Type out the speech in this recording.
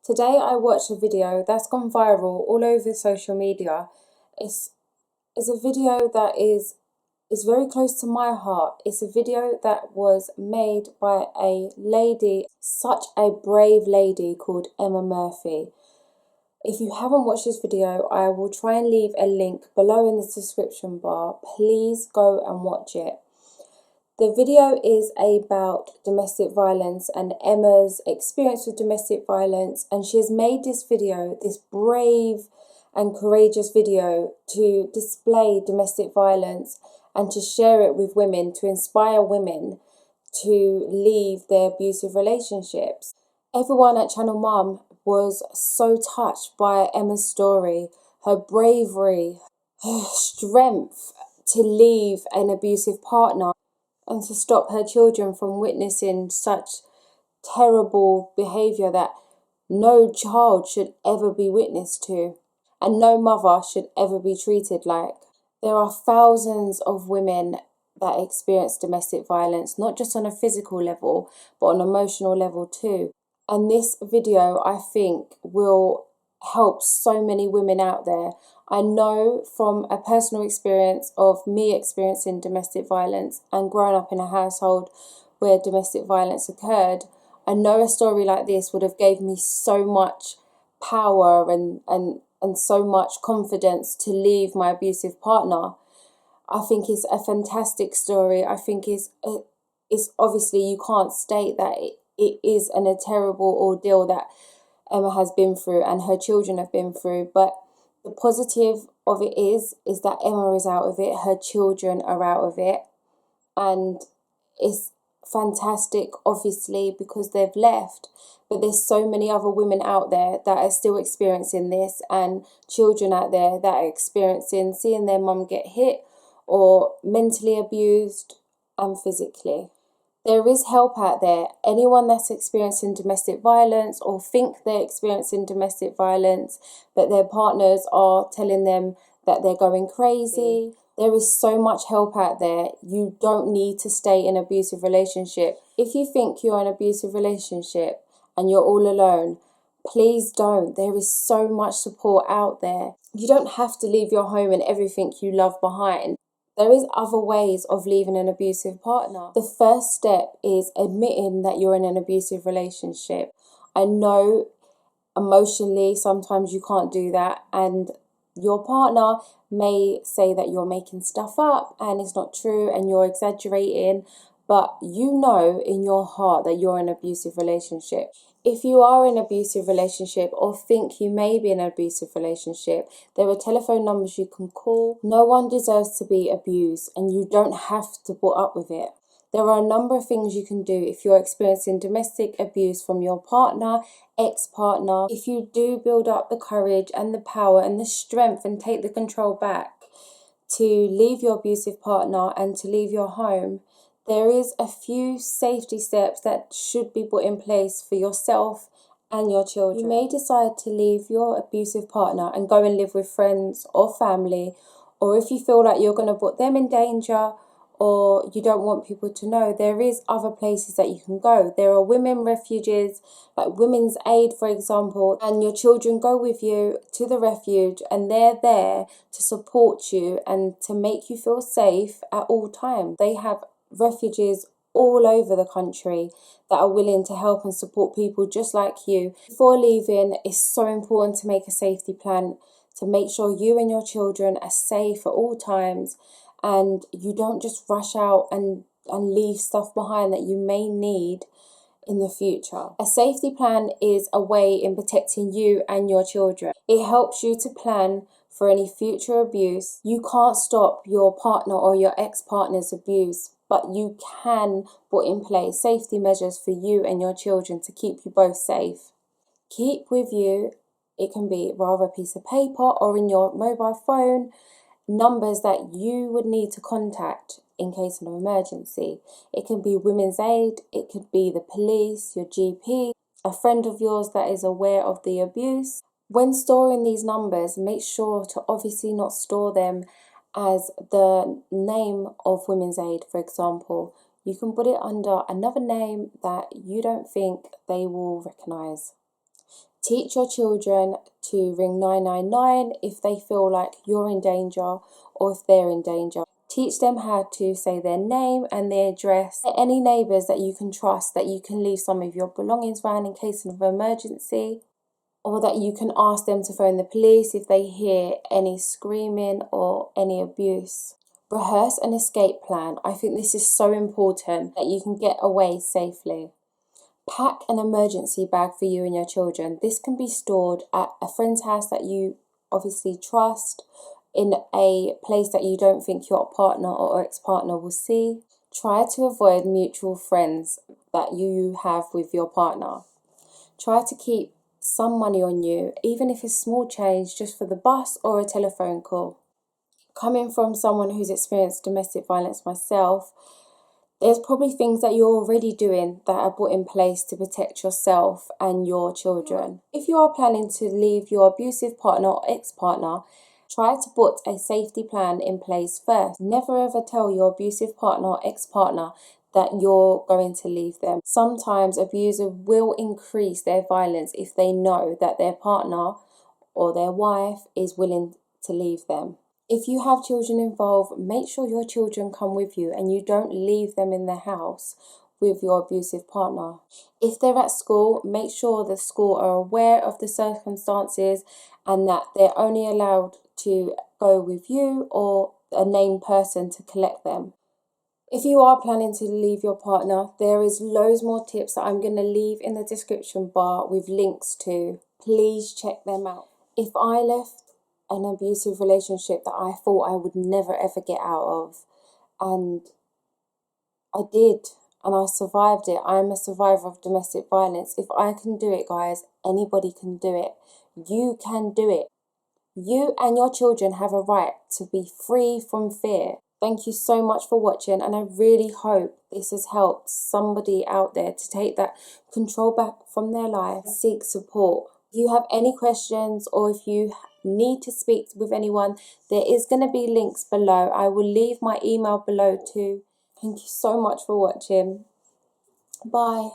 Today I watched a video that's gone viral all over social media. It's, it's a video that is very close to my heart. It's a video that was made by a lady, such a brave lady called Emma Murphy. If you haven't watched this video, I will try and leave a link below in the description bar. Please go and watch it. The video is about domestic violence and Emma's experience with domestic violence, and she has made this video, this brave and courageous video, to display domestic violence and to share it with women, to inspire women to leave their abusive relationships. Everyone at Channel Mum was so touched by Emma's story, her bravery, her strength to leave an abusive partner and to stop her children from witnessing such terrible behaviour that no child should ever be witness to and no mother should ever be treated like. There are thousands of women that experience domestic violence, not just on a physical level, but on an emotional level too. And this video, I think, will help so many women out there. I know from a personal experience of me experiencing domestic violence and growing up in a household where domestic violence occurred, I know a story like this would have gave me so much power and so much confidence to leave my abusive partner. I think it's a fantastic story. I think it's obviously you can't state that it is a terrible ordeal that Emma has been through and her children have been through, but the positive of it is that Emma is out of it, her children are out of it, and it's fantastic obviously because they've left, but there's so many other women out there that are still experiencing this and children out there that are experiencing seeing their mum get hit or mentally abused and physically. There is help out there. Anyone that's experiencing domestic violence or think they're experiencing domestic violence, but their partners are telling them that they're going crazy, there is so much help out there. You don't need to stay in an abusive relationship. If you think you're in an abusive relationship and you're all alone, please don't. There is so much support out there. You don't have to leave your home and everything you love behind. There is other ways of leaving an abusive partner. The first step is admitting that you're in an abusive relationship. I know emotionally sometimes you can't do that, and your partner may say that you're making stuff up and it's not true and you're exaggerating, but you know in your heart that you're in an abusive relationship. If you are in an abusive relationship or think you may be in an abusive relationship, there are telephone numbers you can call. No one deserves to be abused and you don't have to put up with it. There are a number of things you can do if you're experiencing domestic abuse from your partner, ex-partner. If you do build up the courage and the power and the strength and take the control back to leave your abusive partner and to leave your home, there is a few safety steps that should be put in place for yourself and your children. You may decide to leave your abusive partner and go and live with friends or family, or if you feel like you're going to put them in danger or you don't want people to know, there is other places that you can go. There are women refuges, like Women's Aid, for example, and your children go with you to the refuge and they're there to support you and to make you feel safe at all times. They have refuges all over the country that are willing to help and support people just like you. Before leaving, it's so important to make a safety plan to make sure you and your children are safe at all times and you don't just rush out and leave stuff behind that you may need in the future. A safety plan is a way in protecting you and your children. It helps you to plan for any future abuse. You can't stop your partner or your ex-partner's abuse, but you can put in place safety measures for you and your children to keep you both safe. Keep with you, it can be rather a piece of paper or in your mobile phone, numbers that you would need to contact in case of an emergency. It can be Women's Aid, it could be the police, your GP, a friend of yours that is aware of the abuse. When storing these numbers, make sure to obviously not store them as the name of Women's Aid, for example. You can put it under another name that you don't think they will recognise. Teach your children to ring 999 if they feel like you're in danger or if they're in danger. Teach them how to say their name and their address. Any neighbours that you can trust, that you can leave some of your belongings around in case of emergency, or that you can ask them to phone the police if they hear any screaming or any abuse. Rehearse an escape plan. I think this is so important that you can get away safely. Pack an emergency bag for you and your children. This can be stored at a friend's house that you obviously trust, in a place that you don't think your partner or ex-partner will see. Try to avoid mutual friends that you have with your partner. Try to keep some money on you, even if it's small change, just for the bus or a telephone call. Coming from someone who's experienced domestic violence myself, there's probably things that you're already doing that are put in place to protect yourself and your children. If you are planning to leave your abusive partner or ex-partner, try to put a safety plan in place first. Never ever tell your abusive partner or ex-partner that you're going to leave them. Sometimes abusers will increase their violence if they know that their partner or their wife is willing to leave them. If you have children involved, make sure your children come with you and you don't leave them in the house with your abusive partner. If they're at school, make sure the school are aware of the circumstances and that they're only allowed to go with you or a named person to collect them. If you are planning to leave your partner, there is loads more tips that I'm going to leave in the description bar with links to. Please check them out. If I left an abusive relationship that I thought I would never ever get out of, and I did, and I survived it. I am a survivor of domestic violence. If I can do it, guys, anybody can do it. You can do it. You and your children have a right to be free from fear. Thank you so much for watching, and I really hope this has helped somebody out there to take that control back from their life, seek support. If you have any questions or if you need to speak with anyone, there is going to be links below. I will leave my email below too. Thank you so much for watching. Bye.